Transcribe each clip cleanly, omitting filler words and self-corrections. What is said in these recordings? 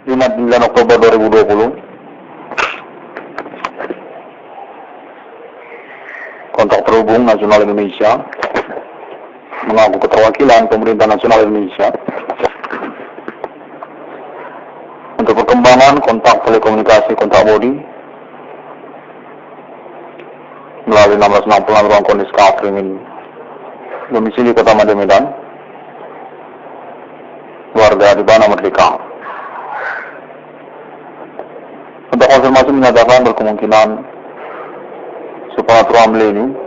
Jumat 9 Oktober 2020. Kontak terhubung Nasional Indonesia mengaku keterwakilan Pemerintah Nasional Indonesia untuk perkembangan kontak telekomunikasi kontak bodi melalui 1666 ruang kondisi Kapling ini. Domisili Kota Medan, warga di Bana Merdeka. Untuk konfirmasi menyatakan berkemungkinan supernatural milenium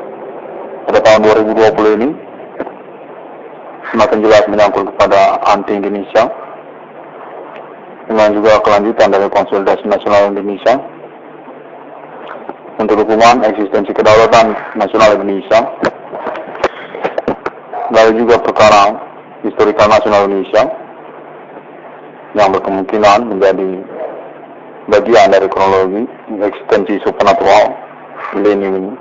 pada tahun 2020 ini semakin jelas menyangkut kepada anti Indonesia dengan juga kelanjutan dari konsolidasi nasional Indonesia untuk dukungan eksistensi kedaulatan nasional Indonesia, lalu juga perkara historikal nasional Indonesia yang berkemungkinan menjadi bagian dari kronologi eksistensi supernatural milenium ini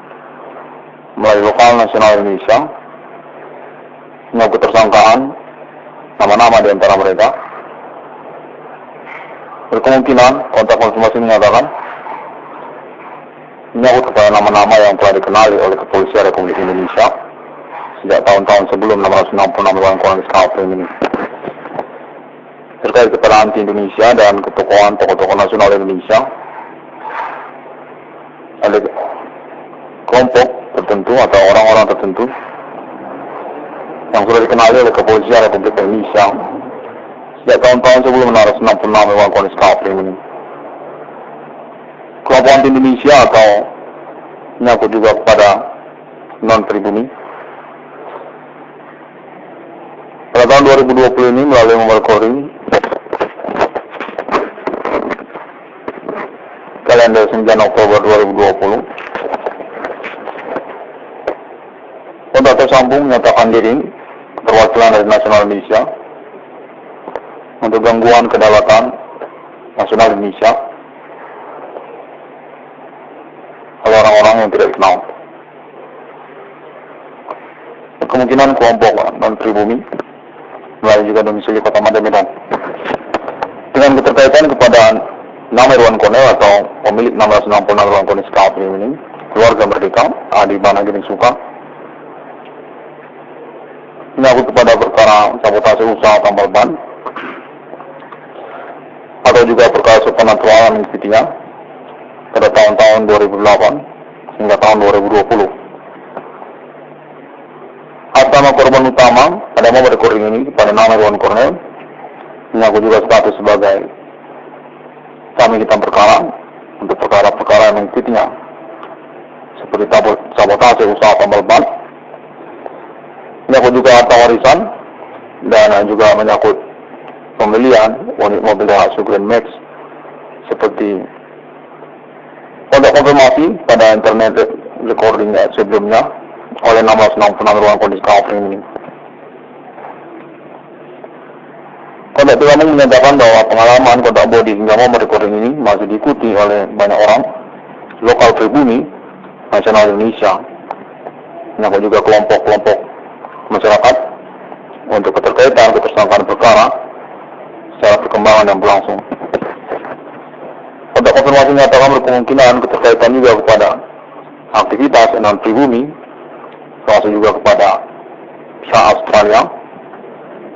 melalui lokal nasional Indonesia, menyangkut tersangkaan nama-nama di antara mereka. Berkemungkinan kontak konfirmasi menyatakan menyangkut kepada nama-nama yang telah dikenali oleh Kepolisian Republik Indonesia sejak tahun-tahun sebelum 666 ruang kondisi Kapling ini, terkait kepada anti Indonesia dan ketokohan tokoh-tokoh nasional Indonesia. Ada kelompok tertentu atau orang-orang tertentu yang sudah dikenali oleh Kepolisian Republik Indonesia sejak tahun-tahun sebelum 666 ruang kondisi Kapling ini. Kelompok anti Indonesia atau menyangkut juga kepada non-pribumi. Pada tahun 2020 ini melalui Memorkori kalender 9 Oktober 2020, kontak tersambung menyatakan diri perwakilan dari Nasional Indonesia untuk gangguan kedaulatan nasional Indonesia oleh orang-orang yang tidak dikenal. Kemungkinan kelompok non-pribumi melalui juga domisili Kota Medan dengan keterkaitan kepada nama Irwan Cornel atau pemilik 1666 ruang kondisi Kapling ini, keluarga Merdeka, Adi Bana Giring Suka, menyangkut kepada perkara sabotase usaha tambal ban atau juga perkara supernatural yang mengikutinya pada tahun-tahun 2008 hingga tahun 2020. Atas nama korban utama pada momen recording ini pada nama Irwan Cornel menyangkut juga status sebagai kami hitam perkara untuk perkara-perkara yang mengikutinya seperti sabotase usaha tambal ban, menyangkut juga harta warisan dan juga menyangkut pembelian unit mobil Daihatsu Grand Max seperti kontak konfirmasi pada internet recording sebelumnya oleh 1666 ruang kondisi Kapling ini. Kontak tergabung menyatakan bahwa pengalaman kontak bodi hingga momen recording ini masih diikuti oleh banyak orang lokal pribumi nasional Indonesia, menyangkut juga kelompok-kelompok masyarakat untuk keterkaitan ketersangkaan perkara secara perkembangan yang berlangsung. Kontak konfirmasi menyatakan berkemungkinan keterkaitan juga kepada aktivitas non-pribumi, termasuk juga kepada pihak Australia,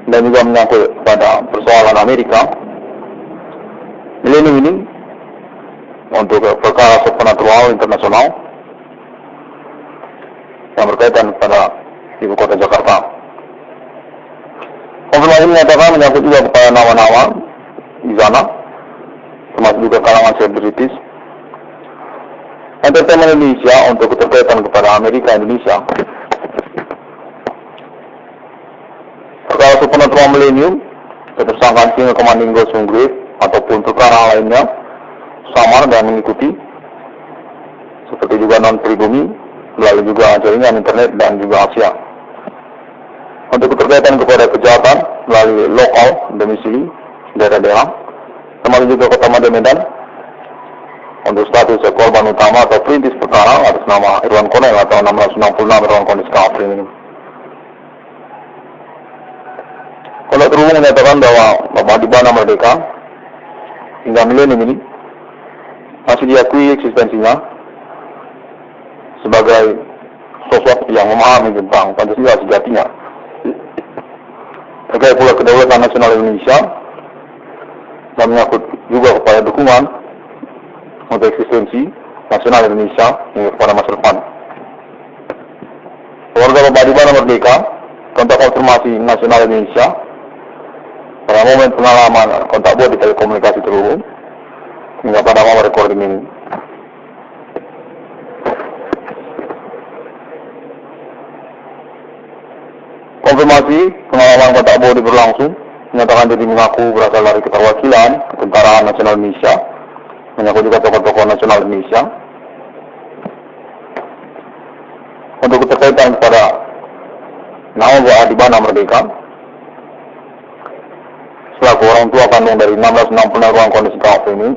dan juga menyangkut kepada persoalan Amerika milenium ini untuk perkara supernatural internasional yang berkaitan kepada ibu kota Jakarta. Konfirmasi menyatakan menyangkut juga kepada nama-nama di sana, termasuk juga kalangan selebritis entertainment Indonesia untuk keterkaitan kepada Amerika Indonesia. Perkara supernatural milenium, ketersangkaan Single Commanding Ghost Grave ataupun perkara lainnya samar dan mengikuti, seperti juga non-pribumi melalui juga jaringan internet dan juga Asia. Untuk keterkaitan kepada kejahatan melalui lokal domisili daerah-daerah, termasuk juga Kota Medan, untuk status korban utama atau perintis perkara atas nama Irwan Cornel atau 666 ruang kondisi Kapling ini. Kontak terhubung menyatakan bahwa Bapak Adi Bana Merdeka hingga milenium ini masih diakui eksistensinya sebagai sosok yang memahami tentang Pancasila sejatinya. Terkait pula kedaulatan nasional Indonesia dan menyangkut juga kepada dukungan untuk eksistensi nasional Indonesia hingga kepada masa depan. Keluarga Bapak Adi Bana Merdeka, kontak konfirmasi nasional Indonesia, pada momen pengalaman kontak bot di telekomunikasi terhubung hingga pada momen recording ini. Konfirmasi pengalaman kontak bot berlangsung menyatakan diri mengaku berasal dari keterwakilan Ketentaraan Nasional Indonesia, menyangkut juga tokoh-tokoh nasional Indonesia. Untuk keterkaitan kepada nama Bapak Adi Bana Merdeka selaku orang tua kandung dari 1660 ruang kondisi KAP ini,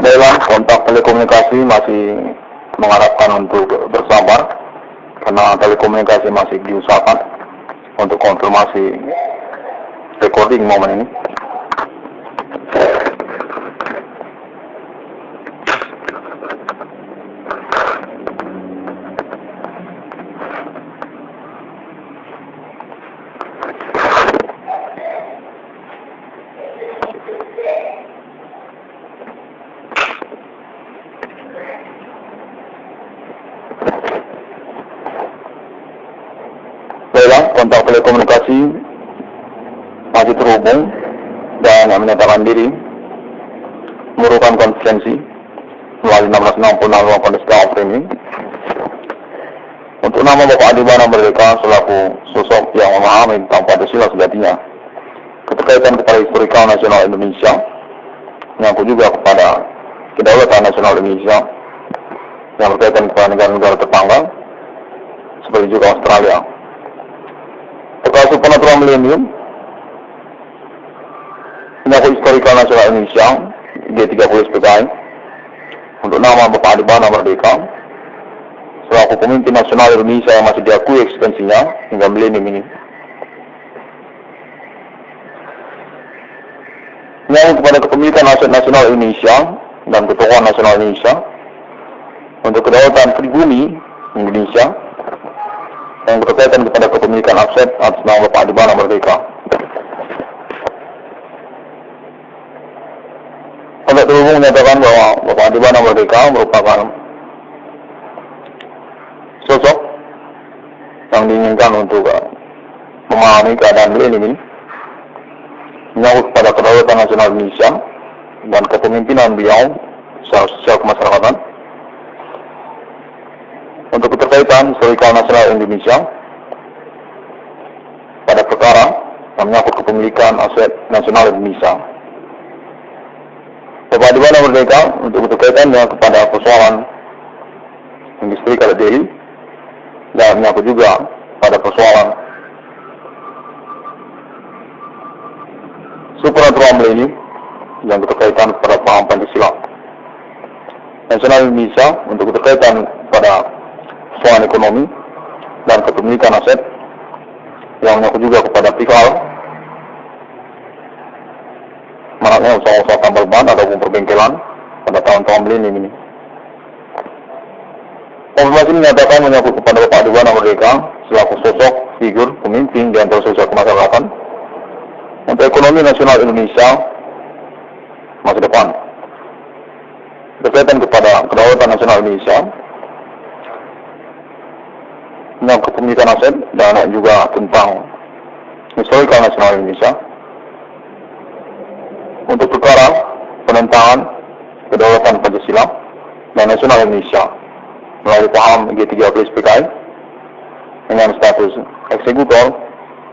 dalam kontak telekomunikasi masih mengharapkan untuk bersabar karena telekomunikasi masih diusahakan untuk konfirmasi recording momen ini. Kontak telekomunikasi masih terhubung dan menyatakan diri memerlukan konferensi melalui 1660 ruang kondisi KAP ini untuk nama Bapak Adi Bana Merdeka selaku sosok yang memahami tentang Pancasila sejatinya, keterkaitan kepada historikal nasional Indonesia, menyangkut juga kepada kedaulatan nasional Indonesia yang berkaitan kepada negara-negara tetangga seperti juga Australia. Terkait pengaturan milenium menyangkut historikal nasional Indonesia G30 SPKI untuk nama Bapak Adi Bana Merdeka selaku pemimpin nasional Indonesia yang masih diakui eksistensinya hingga milenium ini. Menyangkut kepada kepemilikan aset nasional Indonesia dan ketokohan nasional Indonesia untuk kedaulatan pribumi Indonesia yang berkaitan kepada kepemilikan aset atas nama Bapak Adi Bana Merdeka. Kontak terhubung menyatakan bahwa Bapak Adi Bana Merdeka merupakan sosok yang diinginkan untuk memahami keadaan milenium ini, menyangkut kepada kedaulatan nasional Indonesia dan kepemimpinan beliau secara sosial kemasyarakatan. Untuk keterkaitan historikal nasional Indonesia pada perkara yang menyangkut kepemilikan aset nasional Indonesia. Bapak Adi Bana Merdeka untuk keterkaitannya kepada persoalan industri karet diri dan menyangkut juga pada persoalan supernatural milenium yang keterkaitan kepada paham Pancasila nasional Indonesia untuk keterkaitan pada persoalan ekonomi dan kepemilikan aset yang menyangkut juga kepada prikal maraknya usaha-usaha tambal ban ataupun perbengkelan pada tahun-tahun milenium ini. Konfirmasi menyatakan menyangkut kepada Bapak Adi Bana Merdeka selaku sosok figur pemimpin di antara sosial kemasyarakatan untuk ekonomi nasional Indonesia masa depan. Berkaitan kepada kedaulatan nasional Indonesia, tentang kepemilikan aset dan juga tentang historikal nasional Indonesia untuk perkara penentangan kedaulatan Pancasila dan nasional Indonesia melalui paham G30 SPKI dengan status eksekutor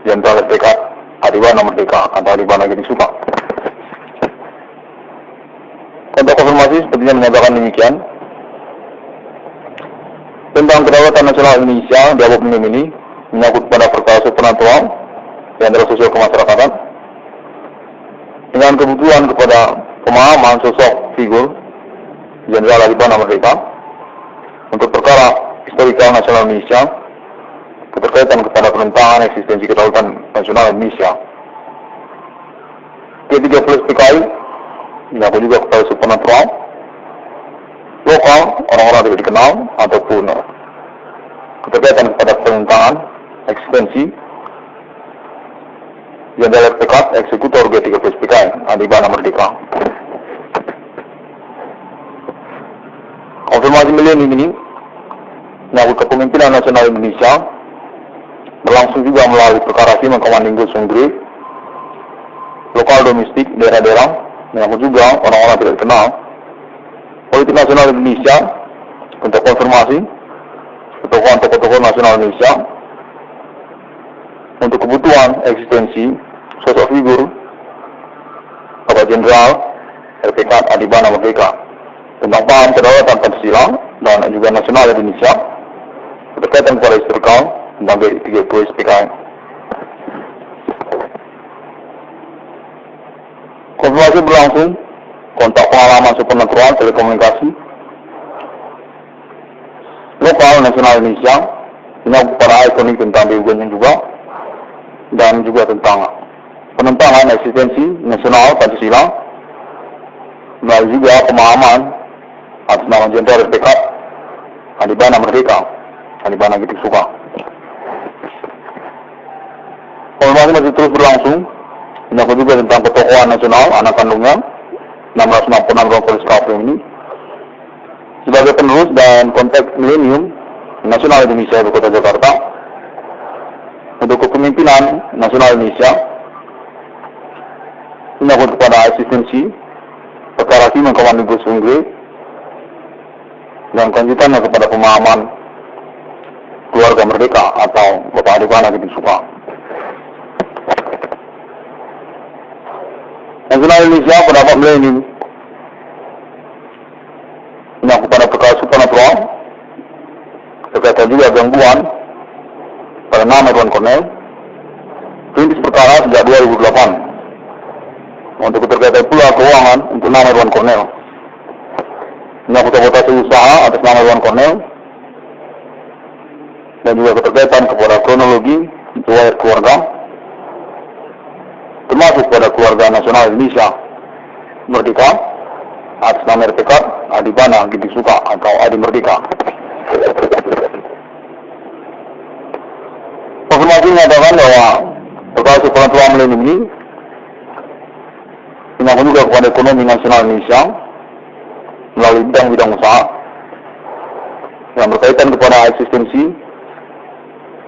Jenderal RPK Adibana Merdeka atau Adibana Gede Suka. Untuk konfirmasi sepertinya menyatakan demikian. Tentang Kedaulatan Nasional Indonesia di Abad ini menyangkut pada perkara supranatural yang adalah sosial kemasyarakatan dengan kebutuhan kepada pemahaman sosok figur Jenderal Adibana Merdeka untuk perkara historikal nasional Indonesia keterkaitan kepada penentangan eksistensi kedaulatan nasional Indonesia. Ketiga PKI menyangkut juga kepada supranatural lokal, orang-orang tidak dikenal ataupun keterkaitan kepada penentangan eksistensi Jenderal RPK eksekutor G3 PKI Adibana Merdeka. Konfirmasi milenium ini menyangkut kepemimpinan nasional Indonesia berlangsung juga melalui perkara Simon Commanding Ghost Grade lokal domestik daerah-daerah menyangkut juga orang-orang tidak dikenal politik nasional Indonesia untuk konfirmasi tokoh-tokoh nasional Indonesia untuk kebutuhan eksistensi sosok figur Bapak Jenderal RPK Adibana Merdeka tentang paham kedaulatan Pancasila dan juga nasional Indonesia berkaitan kepada historikal tentang G3 PKI. Konfirmasi berlangsung kontak pengalaman supernatural telekomunikasi lokal nasional Indonesia menyangkut pada ikonik tentang BUGN juga dan juga tentang penentangan eksistensi nasional Pancasila melalui juga pemahaman atas nama Jenderal RPK Adibana Merdeka Adibana Gede Suka. Konfirmasi masih terus berlangsung menyangkut juga tentang ketokohan nasional anak kandungnya 666 ruang polis Kaprim ini sebagai penerus dan konteks milenium nasional Indonesia di Kota Jakarta untuk kepemimpinan nasional Indonesia menyangkut kepada eksistensi perkara Simon Commanding Ghost Grade dan kelanjutannya kepada pemahaman keluarga merdeka atau Bapak Adibana Gede Suka. Nasional Indonesia pendapat milenium menyangkut pada perkara supernatural terkait juga gangguan pada nama Irwan Cornel perintis perkara sejak 2008 untuk keterkaitan pula keuangan untuk nama Irwan Cornel menyangkut sabotase usaha atas nama Irwan Cornel dan juga keterkaitan kepada kronologi riwayat keluarga termasuk pada keluarga nasional Indonesia Merdeka atas nama RPK Adibana Gede Suka atau Adi Merdeka. Konfirmasi menyatakan bahwa perkara supernatural milenium ini menyangkut juga kepada ekonomi nasional Indonesia melalui bidang-bidang usaha yang berkaitan kepada eksistensi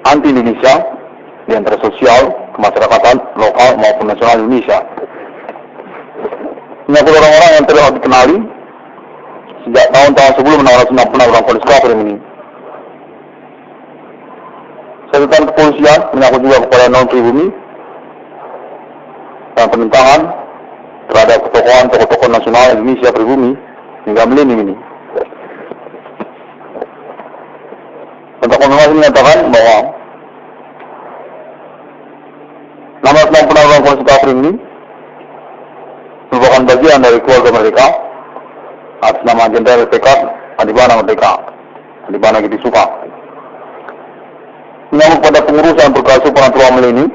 anti Indonesia di antara sosial, kemasyarakatan, lokal maupun nasional Indonesia. Menyangkut orang-orang yang telah dikenali sejak tahun-tahun sebelum 666 orang polis Kaprim ini. Catatan kepolisian menyangkut juga kepada non-pribumi dan penentangan terhadap tokoh-tokoh nasional Indonesia pribumi hingga milenium ini. Untuk konfirmasi menyatakan bahwa 666 orang polis Kaprim ini merupakan bagian dari keluarga mereka atas nama Jenderal RPK Adibana Merdeka Adibana Gede Suka menyangkut pada pengurusan perkara supernatural milenium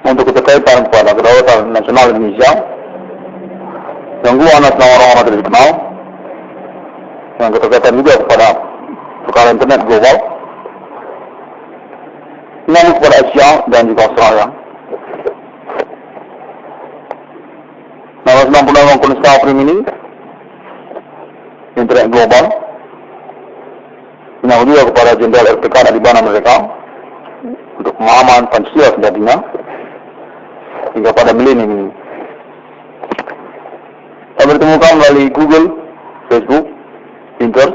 untuk keterkaitan kepada kedaulatan nasional Indonesia gangguan atas nama orang-orang tidak dikenal yang keterkaitan juga kepada perkara internet global menyangkut kepada Asia dan juga Australia. 666 orang polis Kaprim ini internet global menyangkut juga kepada Jenderal RPK Adibana Merdeka untuk pemahaman Pancasila sejatinya hingga pada milenium ini. Kami ditemukan melalui Google, Facebook, Pinterest,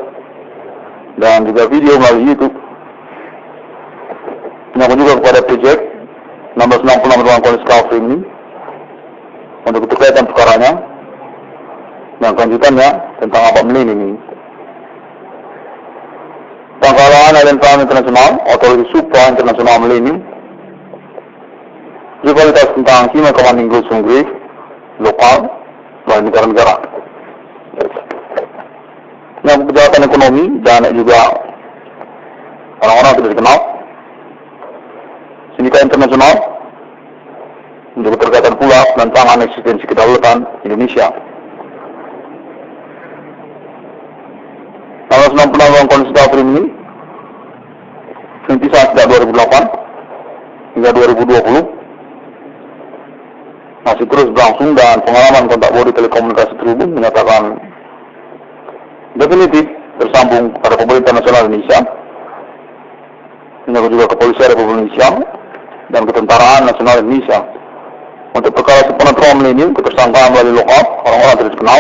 dan juga video melalui YouTube. Menyangkut juga kepada proyek 1666 ruang kondisi Kafri ini untuk keterkaitan perkaranya dan kelanjutannya tentang apa ini. Pangkalan Island Farm Internasional, Otoritas Supra Internasional Millennium, rivalitas tentang Human Commanding Group Hungary, lokal, dan negara-negara. Yang kejahatan ekonomi dan juga orang-orang tidak dikenal, sindikat internasional, untuk keterkaitan pula tentang eksistensi kedaulatan Indonesia. 1666 ruang kondisi Kafri ini rintisan sejak 2008 hingga 2020 masih terus berlangsung dan pengalaman kontak bodi telekomunikasi terhubung menyatakan definitif tersambung pada pemerintah nasional Indonesia, menyangkut juga kepolisian Republik Indonesia dan ketentaraan nasional Indonesia untuk perkara sepenetruan milenium ketersangkaan melalui lockout orang-orang tidak dikenal,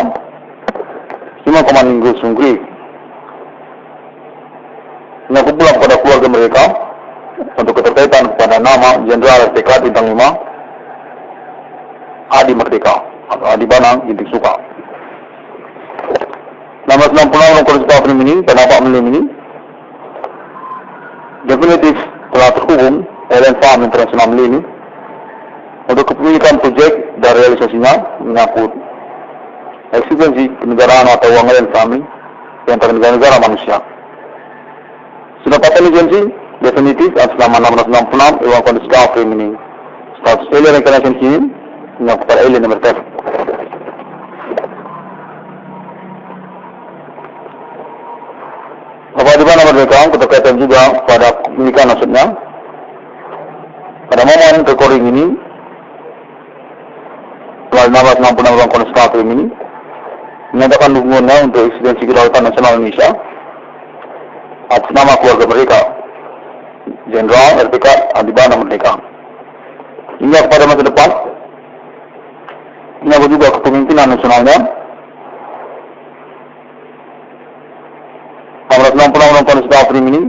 Human Commanding Group Hungary. Menyangkut pula kepada keluarga mereka untuk keterkaitan kepada nama Jenderal RPK Bintang 5 Adi Merdeka atau Adi Banang Ginting Suka. 1666 ruang kondisi Kafri ini pada Pak Milenium ini definitif telah terhubung Island Farm Internasional Milenium untuk kepemilikan proyek dan realisasinya menyangkut eksistensi kenegaraan atau uang Island Farming di antara negara-negara manusia. Sudah patah lisensi definitif atas nama 1666 ruang kondisi Kafri ini status alien recognition kini menyangkut pada alien emertek. Di mana mereka keterkaitan juga pada kepemilikan maksudnya pada momen recording ini melalui 1666 ruang kondisi Kafri ini menyatakan dukungannya untuk eksistensi kedaulatan nasional Indonesia atas nama keluarga mereka Jenderal RPK Adi Banang Merdeka hingga kepada masa depan menyangkut juga kepemimpinan nasionalnya. 1666 ruang kondisi Kafri ini.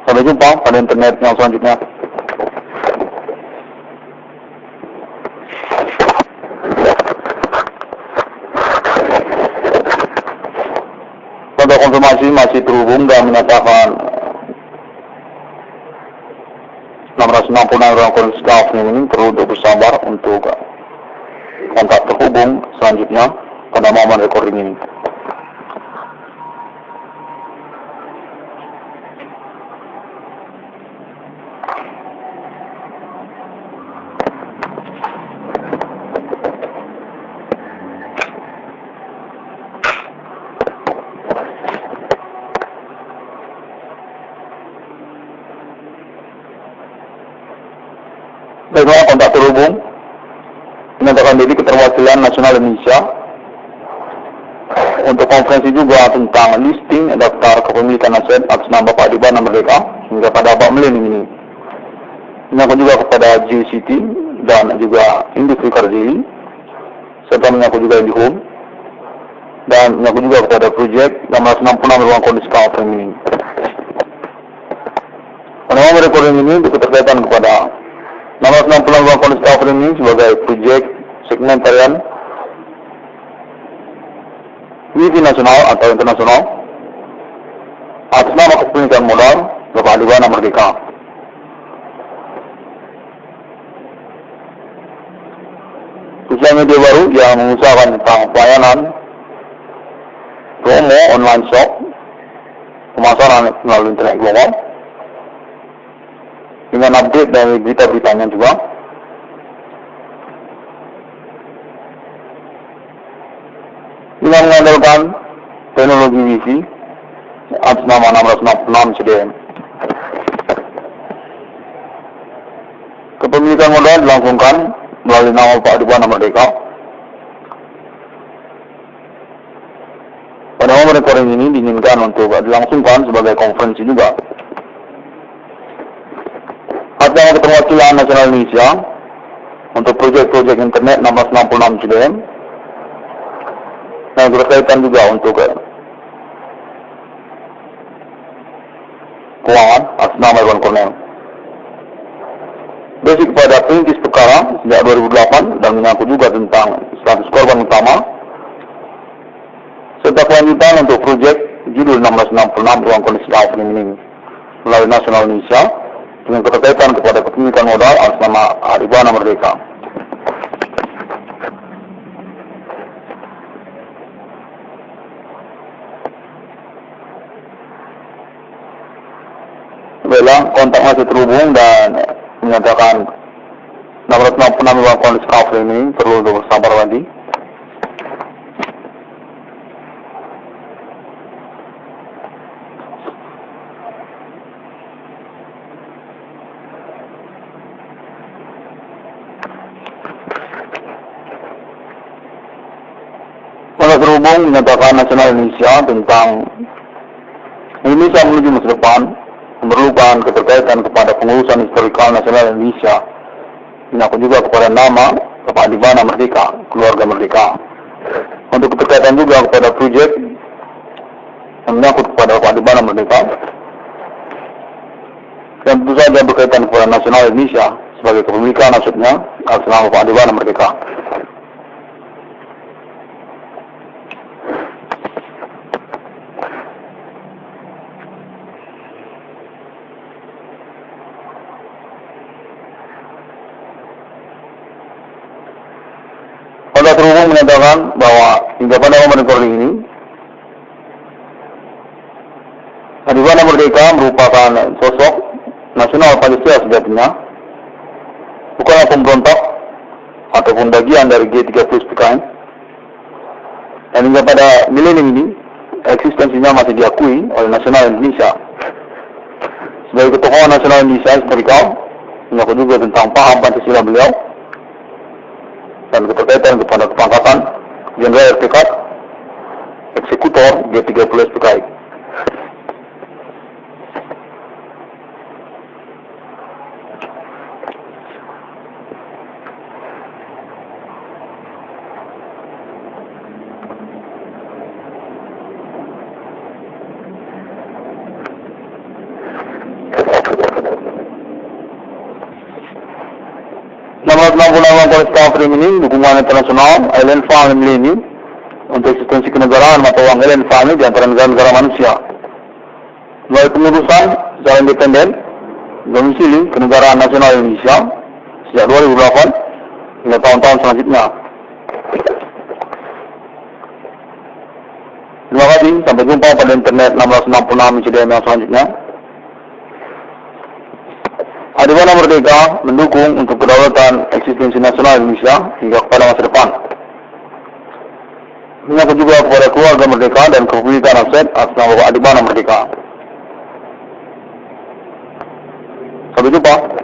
Sampai jumpa pada internet yang selanjutnya. Untuk konfirmasi masih terhubung dan menyatakan 666 ruang kondisi Kafri ini perlu untuk bersabar untuk kontak terhubung selanjutnya pada momen recording ini. Baiklah, kontak terhubung menyatakan diri Keterwakilan Nasional Indonesia untuk konferensi juga tentang listing daftar kepemilikan aset atas nama Pak Adi Banang Merdeka hingga pada Pak Milenium ini. Menyangkut juga kepada GCT dan juga industri Karjili serta menyangkut juga IndiHome dan menyangkut juga kepada proyek 1666 ruang kondisi Kafri ini. Pada momen recording ini keterkaitan kepada 1666 ruang kondisi Kafri ini sebagai proyek segmentarian Wifi nasional atau internasional atas nama kepemilikan modal Bapak Adi Banang Merdeka. Sosial media baru yang mengusahakan tentang pelayanan promo online shop, pemasaran melalui internet global dengan update dari berita-beritanya juga. Dengan mengandalkan teknologi Wi-Fi atas nama 1666 CDM. Kepemilikan modal dilangsungkan melalui nama Pak Adi Banang Merdeka. Pada momen recording ini diinginkan untuk dilangsungkan sebagai konferensi juga. Atas Keterwakilan Nasional Indonesia untuk proyek-proyek internet 1666 CDM. Nah, yang berkaitan juga untuk keuangan atas nama Iwan Cornel. Basic pada perintis perkara sejak 2008 dan menyangkut juga tentang status korban utama serta kelanjutan untuk proyek judul 1666 ruang kondisi Afrin melalui Nasional Indonesia dengan keterkaitan kepada kepemilikan modal atas nama Haribana Merdeka. Baiklah, kontak masih terhubung dan menyatakan 666 ruang kondisi Afrin ini perlu untuk bersabar lagi. Terhubung menyatakan Nasional Indonesia tentang Indonesia menuju masa depan memerlukan keterkaitan kepada pengurusan historikal Nasional Indonesia menyangkut juga kepada nama Haribana Merdeka, keluarga Merdeka. Untuk keterkaitan juga kepada proyek yang menyangkut kepada Haribana Merdeka dan tentu saja berkaitan kepada Nasional Indonesia sebagai kepemilikan maksudnya atas nama Haribana Merdeka. Terhubung menyatakan bahwa hingga pada momen recording ini Haribana Merdeka merupakan sosok nasional Pancasila sejatinya, bukanlah pemberontak ataupun bagian dari G30 PKI. Dan hingga pada milenium ini eksistensinya masih diakui oleh Nasional Indonesia sebagai ketokohan Nasional Indonesia historikal menyangkut juga tentang paham Pancasila beliau dan keterkaitan kepada kepangkatan Jenderal RPK Eksekutor G30 PKI. Afrin ini dukungan internasional Alien Family ini untuk eksistensi kenegaraan mata uang Alien Family di antara negara-negara manusia melalui pengurusan secara independen domisili kenegaraan nasional Indonesia sejak 2008 hingga tahun-tahun selanjutnya. Terima kasih, sampai jumpa pada internet 1666 ICDM yang selanjutnya. Haribana Merdeka mendukung untuk kedaulatan eksistensi nasional Indonesia hingga kepada masa depan. Menyangkut juga kepada keluarga Merdeka dan kepemilikan aset atas nama Haribana Merdeka. Sampai jumpa.